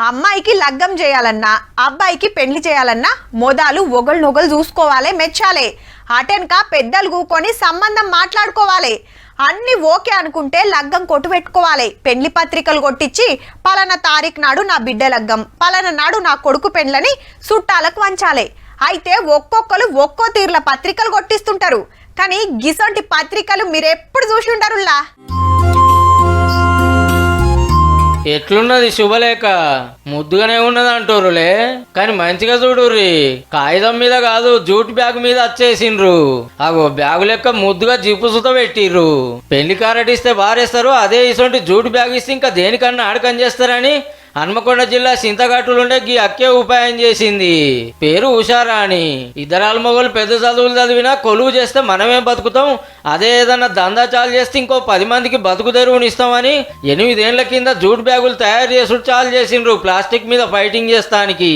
అమ్మాయికి లగ్గం చేయాలన్నా అబ్బాయికి పెళ్లి చేయాలన్నా మొదలు ఒగళ్ళు చూసుకోవాలి, మెచ్చాలి. అటెన్క పెద్దలు కూకొని సంబంధం మాట్లాడుకోవాలి. అన్ని ఓకే అనుకుంటే లగ్గం కొట్టు పెట్టుకోవాలి. పెళ్లి పత్రికలు కొట్టించి పలానా తారీఖు నాడు నా బిడ్డ లగ్గం, పలానా నాడు నా కొడుకు పెండ్లని చుట్టాలకు వంచాలి. అయితే ఒక్కొక్కరు ఒక్కో తీర్ల పత్రికలు కొట్టిస్తుంటారు. కానీ గిసొంటి పత్రికలు మీరెప్పుడు చూసి ఉంటారులా? ఎట్లున్నది శుభలేఖ? ముద్దుగానే ఉన్నది అంటారులే, కానీ మంచిగా చూడుర్రి. కాగితం మీద కాదు, జూట్ బ్యాగ్ మీద వచ్చేసిండ్రు. అగో బ్యాగు లెక్క ముద్దుగా జిప్పు సుత పెట్టిర్రు. పెళ్లి కారట్ ఇస్తే బారేస్తారు, అదే ఇసొంటి జూట్ బ్యాగ్ ఇస్తే ఇంకా దేనికన్నా ఆడకం చేస్తారని హన్మకొండ జిల్లా సింతఘాటులుండే గీ అక్కే ఉపాయం చేసింది. పేరు ఉషారా అని. ఇద్దరాల మొగలు పెద్ద చదువులు చదివినా కొలువు చేస్తే మనమే బతుకుతాం, అదే ఏదన్నా దందా చాలు చేస్తే ఇంకో 10 మందికి బతుకు తెరువునిస్తామని 8 ఏళ్ల కింద జూట్ బ్యాగులు తయారు చేసుడు చాలు చేసిండ్రు ప్లాస్టిక్ మీద ఫైటింగ్ చేస్తానికి.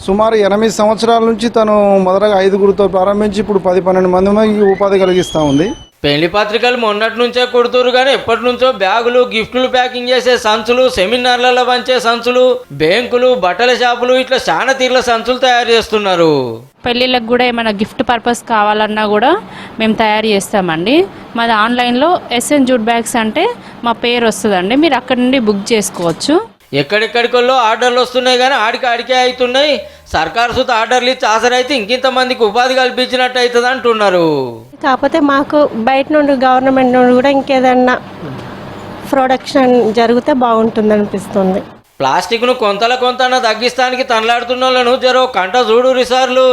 సుమారు 8 సంవత్సరాల నుంచి తను మొదటగా 5గురితో ప్రారంభించి ఇప్పుడు 10-12 మందికి ఉపాధి కలిగిస్తూ ఉంది. పెళ్లి పత్రికలు మొన్నటి నుంచే కుడుతురు, కానీ ఎప్పటి నుంచో బ్యాగులు, గిఫ్టులు ప్యాకింగ్ చేసే సంచులు, సెమినార్లలో పంచే సంచులు, బ్యాంకులు, బట్టల షాపులు, ఇట్లా చాలా తీర్ల సంచులు తయారు చేస్తున్నారు. పెళ్ళిళ్ళకి కూడా ఏమైనా గిఫ్ట్ పర్పస్ కావాలన్నా కూడా మేము తయారు చేస్తామండి. మాది ఆన్లైన్లో ఎస్ఎన్ జూట్ బ్యాగ్స్ అంటే మా పేరు వస్తుందండి, మీరు అక్కడ నుండి బుక్ చేసుకోవచ్చు. ఎక్కడెక్కడికల్లో ఆర్డర్లు వస్తున్నాయి, కానీ ఆడికే అవుతున్నాయి. సర్కారు సుత ఆర్డర్లు ఇచ్చి ఆసరైతే ఇంకింత మందికి ఉపాధి కల్పించినట్టు అవుతుంది అంటున్నారు. కాకపోతే మాకు బయట నుండి గవర్నమెంట్ నుండి కూడా ఇంకేదన్నా ప్రొడక్షన్ జరిగితే బాగుంటుంది అనిపిస్తుంది. ప్లాస్టిక్ను కొంతన తగ్గిస్తానికి తనలాడుతున్న వాళ్ళను జరో కంట చూడు రిసార్లు.